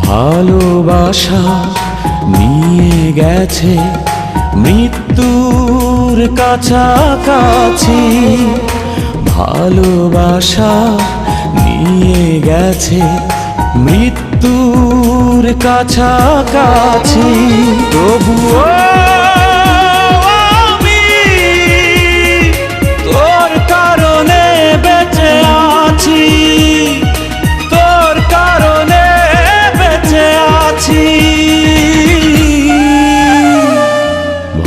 ভালোবাসা নিয়ে গেছে মৃত্যুর কাছাকাছি, ভালোবাসা নিয়ে গেছে মৃত্যুর কাছাকাছি। তবুও আমি তোর কারণে বেঁচে আছি, তোর কারণে বেঁচে আছি।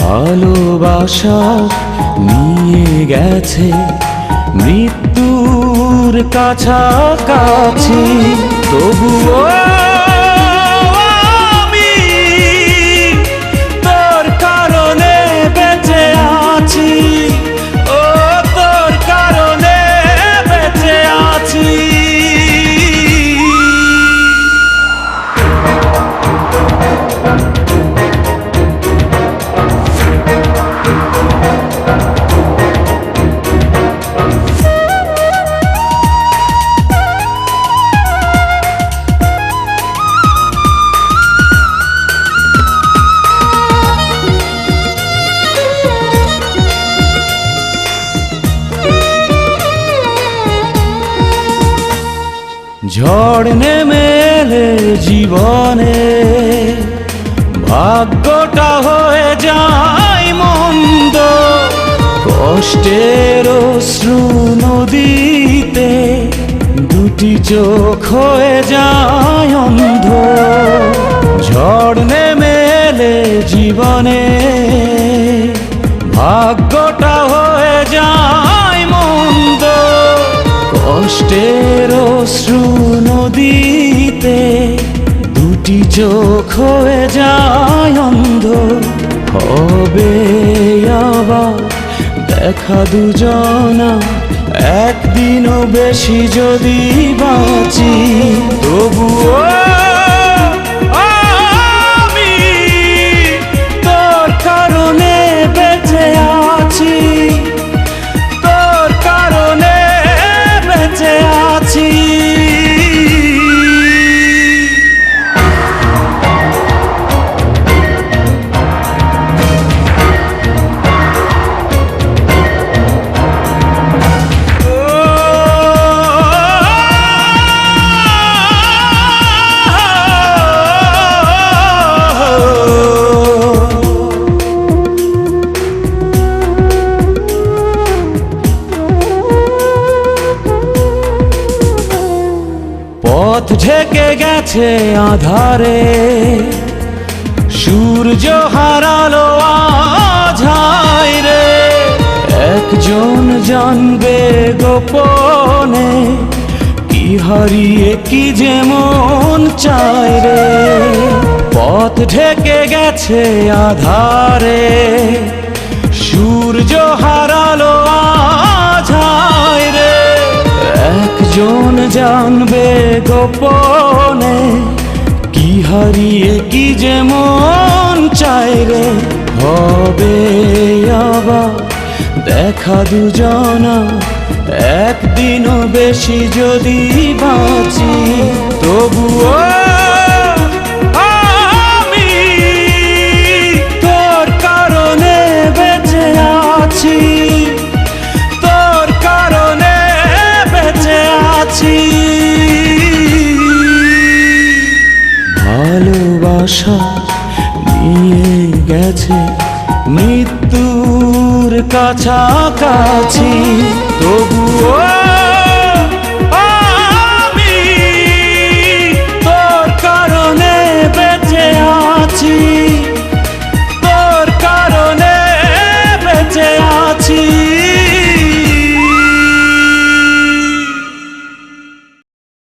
ভালোবাসা নিয়ে গেছে মৃত্যুর কাছাকাছি, তবুও আমি তোর কারণে বেঁচে আছি, ও তোর কারণে বেঁচে আছি। ঝড় নেমে এলে জীবনে ভাগ্যটা হয়ে যায় মন্দ, কষ্টের অশ্রু নদীতে দুটি চোখ হয়ে যায় অন্ধ। ঝড় নেমে এলে জীবনে ভাগ্যটা হয়ে যায় মন্দ, কষ্টের অশ্রু নদীতে দুটি চোখ হয়ে যায় অন্ধ। হবে আবার দেখা দুজনা একদিনও বেশি যদি বাঁচি, তবুও আমি তোর কারণে বেঁচে আছি, তোর কারণে বেঁচে আছি। পথ ঢেকে গেছে আধারে, সূর্য হারালো আঝায় রে, একজন জানবে গোপনে কি হারিয়ে কি যেমন চায় রে। পথ ঢেকে গেছে আধারে, সূর্য হারালো আঝায় রে, একজন জানবে গোপনে কি হারিয়ে কি যেমন চায় রে। হবে আবার দেখা দুজনা একদিনও বেশি যদি বাঁচি, তবুও আমি তোর কারণে বেঁচে আছি, তোর কারণে বেঁচে আছি। ভালোবাসা নিয়ে গেছে মৃত্যুর কাছাকাছি, তবুও